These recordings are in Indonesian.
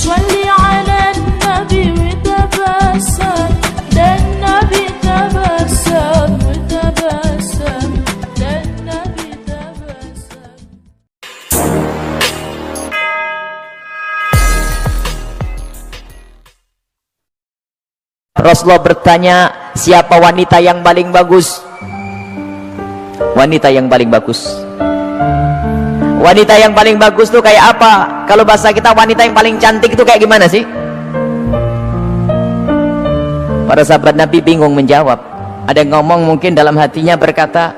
Sholli ala nabi witabassam, dan Nabi tabassam witabassam, dan Nabi tabassam. Rasulullah bertanya, siapa wanita yang paling bagus? Wanita yang paling bagus. Wanita yang paling bagus tuh kayak apa? Kalau bahasa kita, wanita yang paling cantik itu kayak gimana sih? Para sahabat Nabi bingung menjawab. Ada yang ngomong mungkin dalam hatinya berkata,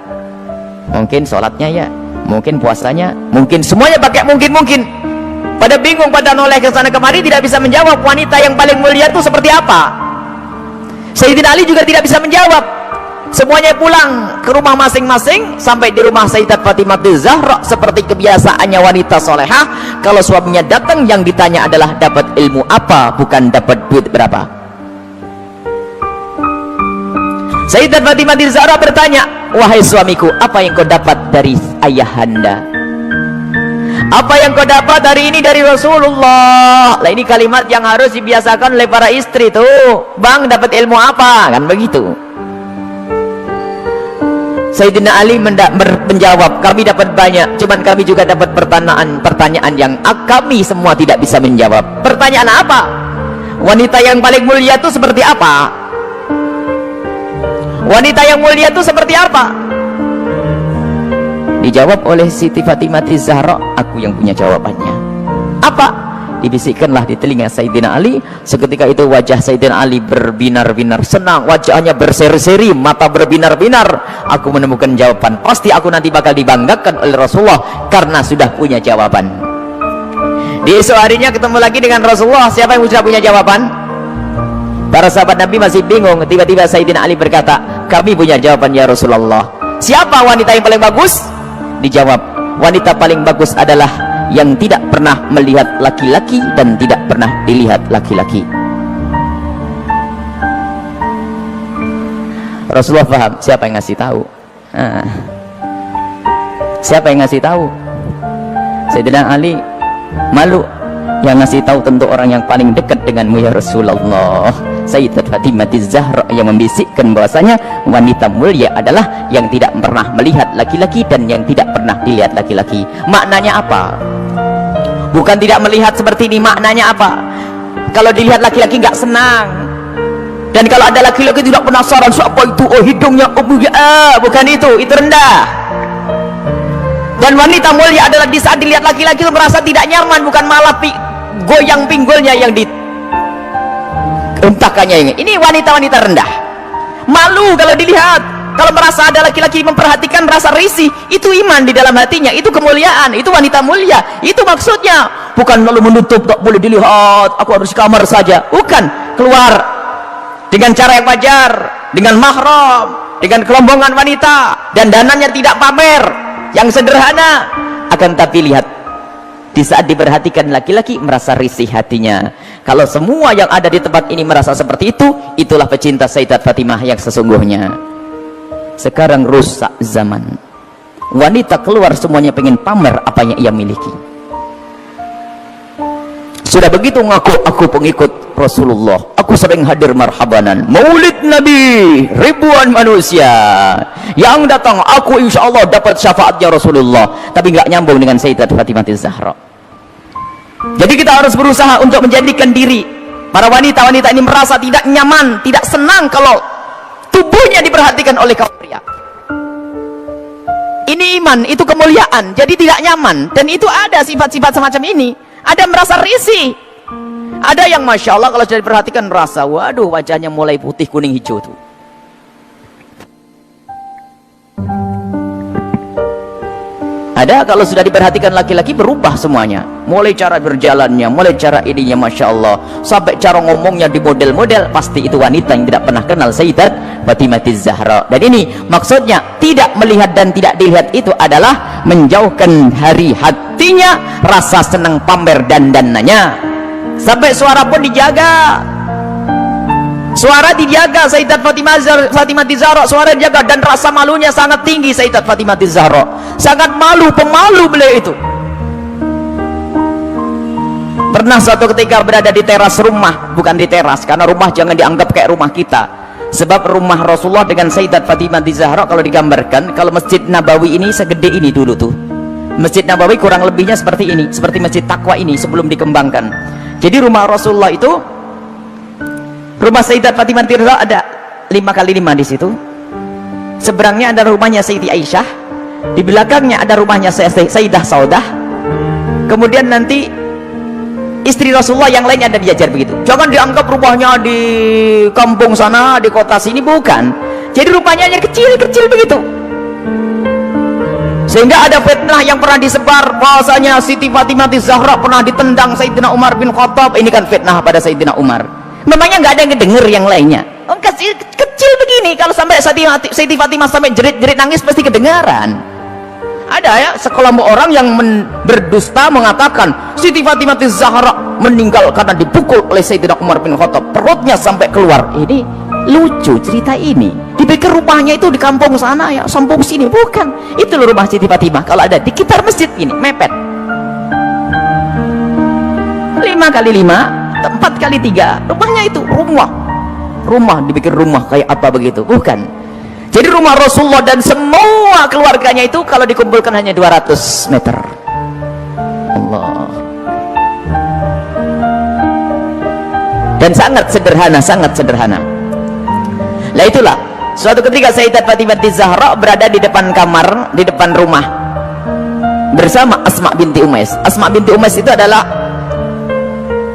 mungkin sholatnya ya, mungkin puasanya, mungkin semuanya pakai mungkin. Pada bingung, pada noleh ke sana kemari, tidak bisa menjawab wanita yang paling mulia itu seperti apa. Sayyidina Ali juga tidak bisa menjawab. Semuanya pulang ke rumah masing-masing. Sampai di rumah Sayyidat Fatimah Zahra, seperti kebiasaannya wanita solehah, kalau suaminya datang yang ditanya adalah dapat ilmu apa, bukan dapat duit berapa. Sayyidat Fatimah Zahra bertanya, wahai suamiku, apa yang kau dapat dari ayahanda? Apa yang kau dapat hari ini dari Rasulullah? Lah, ini kalimat yang harus dibiasakan oleh para istri tuh. Bang, dapat ilmu apa? Kan begitu. Sayyidina Ali menjawab, kami dapat banyak, cuman kami juga dapat pertanyaan yang kami semua tidak bisa menjawab. Pertanyaan apa? Wanita yang paling mulia itu seperti apa? Wanita yang mulia itu seperti apa? Dijawab oleh Siti Fatimah Zahra, aku yang punya jawabannya. Apa? Dibisikkanlah di telinga Sayyidina Ali. Seketika itu wajah Sayyidina Ali berbinar-binar senang, wajahnya berseri-seri, mata berbinar-binar. Aku menemukan jawaban, pasti aku nanti bakal dibanggakan oleh Rasulullah karena sudah punya jawaban. Di esok harinya ketemu lagi dengan Rasulullah, siapa yang sudah punya jawaban? Para sahabat Nabi masih bingung. Tiba-tiba Sayyidina Ali berkata, kami punya jawaban ya Rasulullah. Siapa wanita yang paling bagus? Dijawab, wanita paling bagus adalah yang tidak pernah melihat laki-laki dan tidak pernah dilihat laki-laki. Rasulullah paham siapa yang ngasih tahu. Siapa yang ngasih tahu? Sayyidina Ali malu, yang ngasih tahu tentu orang yang paling dekat denganmu ya Rasulullah. Sayyidat Fatimah Zahra yang membisikkan bahwasanya wanita mulia adalah yang tidak pernah melihat laki-laki dan yang tidak pernah dilihat laki-laki. Maknanya apa? Bukan tidak melihat seperti ini, maknanya apa? Kalau dilihat laki-laki nggak senang, dan kalau ada laki-laki tidak penasaran siapa itu, oh hidungnya, oh bukan itu rendah. Dan wanita mulia adalah di saat dilihat laki-laki itu merasa tidak nyaman, bukan malah goyang pinggulnya yang diuntakannya. Ini wanita-wanita rendah, malu kalau dilihat. Kalau merasa ada laki-laki memperhatikan, rasa risih, itu iman di dalam hatinya, itu kemuliaan, itu wanita mulia. Itu maksudnya, bukan lalu menutup, tak boleh dilihat, aku harus di kamar saja. Bukan, keluar dengan cara yang wajar, dengan mahram, dengan kelombongan wanita, dan dananya tidak pamer, yang sederhana. Akan tapi lihat, di saat diperhatikan laki-laki merasa risih hatinya. Kalau semua yang ada di tempat ini merasa seperti itu, itulah pecinta Sayyidat Fatimah yang sesungguhnya. Sekarang rusak zaman, wanita keluar semuanya pengen pamer apa yang ia miliki. Sudah begitu ngaku, aku pengikut Rasulullah, aku sering hadir marhabanan maulid Nabi, ribuan manusia yang datang, aku insya Allah dapat syafaatnya Rasulullah. Tapi nggak nyambung dengan Sayyidat Fatimah Zahra. Jadi kita harus berusaha untuk menjadikan diri para wanita-wanita ini merasa tidak nyaman, tidak senang kalau tubuhnya diperhatikan oleh kaum pria. Ini iman, itu kemuliaan, jadi tidak nyaman. Dan itu ada sifat-sifat semacam ini. Ada merasa risih, ada yang masya Allah kalau sudah diperhatikan merasa, waduh wajahnya mulai putih kuning hijau tuh. Ada kalau sudah diperhatikan laki-laki berubah semuanya, mulai cara berjalannya, mulai cara ininya masya Allah, sampai cara ngomongnya di model-model. Pasti itu wanita yang tidak pernah kenal Sayyidat Fatimah Zahra. Dan ini maksudnya tidak melihat dan tidak dilihat itu adalah menjauhkan hari hatinya rasa senang pamer dan dananya. Sampai suara pun dijaga, suara dijaga. Sayyidat Fatimah Zahra suara dijaga, dan rasa malunya sangat tinggi. Sayyidat Fatimah Zahra sangat malu, pemalu beliau itu. Pernah suatu ketika berada di teras rumah, bukan di teras, karena rumah jangan dianggap kayak rumah kita, sebab rumah Rasulullah dengan Sayyidat Fatimah Zahra kalau digambarkan, kalau Masjid Nabawi ini segede ini dulu tuh, Masjid Nabawi kurang lebihnya seperti ini, seperti Masjid Taqwa ini sebelum dikembangkan. Jadi rumah Rasulullah itu, rumah Sayyidat Fatimah Zahra ada 5x5 di situ. Seberangnya ada rumahnya Sayyidi Aisyah, di belakangnya ada rumahnya Sayyidah Saudah, kemudian nanti istri Rasulullah yang lainnya ada diajar begitu. Jangan dianggap rumahnya di kampung sana, di kota sini, bukan. Jadi rumahnya hanya kecil-kecil begitu. Sehingga ada fitnah yang pernah disebar bahwasanya Siti Fatimah Zahra pernah ditendang Sayyidina Umar bin Khattab. Ini kan fitnah pada Sayyidina Umar. Memangnya nggak ada yang denger yang lainnya. Kecil begini, kalau sampai Siti Fatimah sampai jerit-jerit nangis pasti kedengaran. Ada ya sekelompok orang yang berdusta mengatakan Siti Fatimah Zahra meninggal karena dipukul oleh Sayyidina Umar bin Khattab, perutnya sampai keluar. Ini lucu cerita ini. Dipikir rumahnya itu di kampung sana ya, kampung sini, bukan. Itu loh rumah Siti Fatimah kalau ada di sekitar masjid ini, mepet. 5x5, 4x3, rumahnya itu rumah dipikir rumah kayak apa begitu, bukan. Jadi rumah Rasulullah dan semua keluarganya itu kalau dikumpulkan hanya 200 meter. Allah. Dan sangat sederhana. Lah itulah, suatu ketika Sayyidat Fatimah Zahra berada di depan kamar, di depan rumah bersama Asma binti Umais. Asma binti Umais itu adalah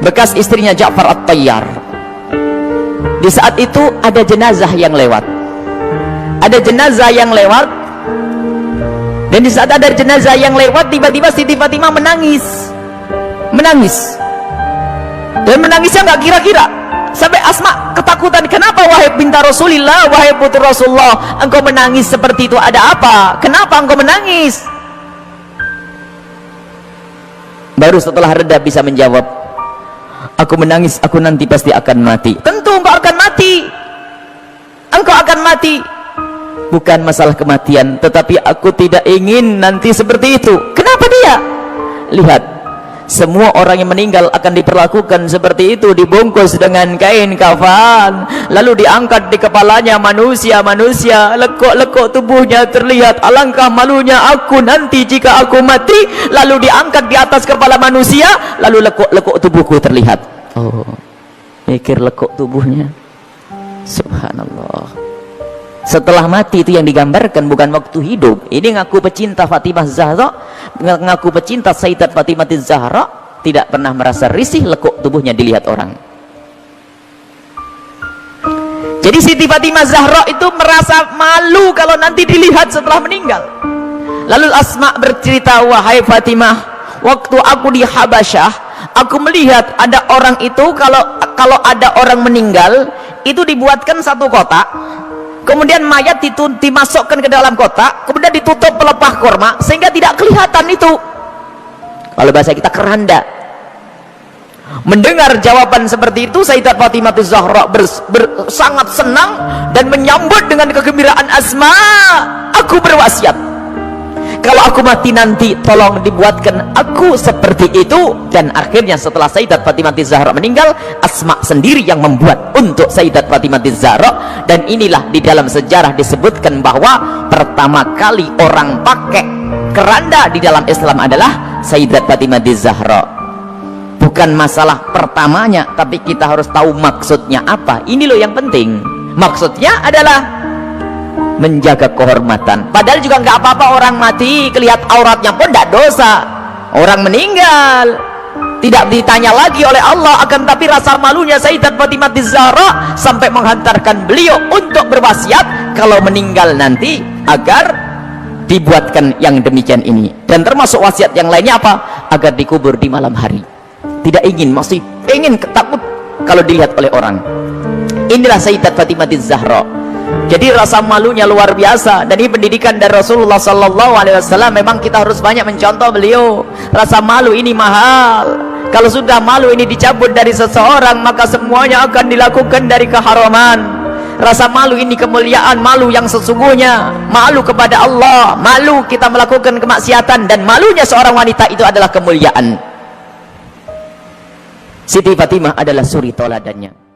bekas istrinya Ja'far At-Tayyar. Di saat itu ada jenazah yang lewat. Dan di saat ada jenazah yang lewat, tiba-tiba Siti Fatimah menangis. Dan menangisnya nggak kira-kira. Sampai Asma ketakutan. Kenapa wahai binta Rasulillah, wahai putri Rasulullah, engkau menangis seperti itu? Ada apa? Kenapa engkau menangis? Baru setelah reda bisa menjawab, aku menangis, aku nanti pasti akan mati. Tentu engkau akan mati. Bukan masalah kematian, tetapi aku tidak ingin nanti seperti itu. Kenapa dia? Lihat, semua orang yang meninggal akan diperlakukan seperti itu, dibungkus dengan kain kafan, lalu diangkat di kepalanya manusia, lekuk-lekuk tubuhnya terlihat. Alangkah malunya aku nanti jika aku mati, lalu diangkat di atas kepala manusia, lalu lekuk-lekuk tubuhku terlihat. Oh, mikir lekuk tubuhnya, subhanallah. Setelah mati itu yang digambarkan, bukan waktu hidup. Ini ngaku pecinta Fatimah Zahra, ngaku pecinta Sayyidat Fatimah Zahra, tidak pernah merasa risih lekuk tubuhnya dilihat orang. Jadi Siti Fatimah Zahra itu merasa malu kalau nanti dilihat setelah meninggal. Lalu Asma bercerita, wahai Fatimah, waktu aku di Habasyah, aku melihat ada orang itu, kalau ada orang meninggal itu dibuatkan satu kotak, kemudian mayat dimasukkan ke dalam kotak, kemudian ditutup pelepah kurma sehingga tidak kelihatan itu. Kalau bahasa kita keranda. Mendengar jawaban seperti itu, Sayyidat Fatimah Zahra sangat senang dan menyambut dengan kegembiraan. Asma, aku berwasiat, kalau aku mati nanti tolong dibuatkan aku seperti itu. Dan akhirnya setelah Sayyidat Fatimah Zahra meninggal, Asma sendiri yang membuat untuk Sayyidat Fatimah Zahra. Dan inilah di dalam sejarah disebutkan bahwa pertama kali orang pakai keranda di dalam Islam adalah Sayyidat Fatimah Zahra. Bukan masalah pertamanya, tapi kita harus tahu maksudnya apa. Ini loh yang penting. Maksudnya adalah menjaga kehormatan. Padahal juga nggak apa-apa orang mati kelihatan auratnya pun tidak dosa. Orang meninggal tidak ditanya lagi oleh Allah. Akan tapi rasa malunya Sayyidat Fatimah Zahra sampai menghantarkan beliau untuk berwasiat kalau meninggal nanti agar dibuatkan yang demikian ini. Dan termasuk wasiat yang lainnya apa? Agar dikubur di malam hari. Tidak ingin, masih ingin, takut kalau dilihat oleh orang. Inilah Sayyidat Fatimah Zahra. Jadi rasa malunya luar biasa. Dan ini pendidikan dari Rasulullah SAW. Memang kita harus banyak mencontoh beliau. Rasa malu ini mahal. Kalau sudah malu ini dicabut dari seseorang, maka semuanya akan dilakukan dari keharaman. Rasa malu ini kemuliaan, malu yang sesungguhnya, malu kepada Allah, malu kita melakukan kemaksiatan. Dan malunya seorang wanita itu adalah kemuliaan. Siti Fatimah adalah suri toladannya.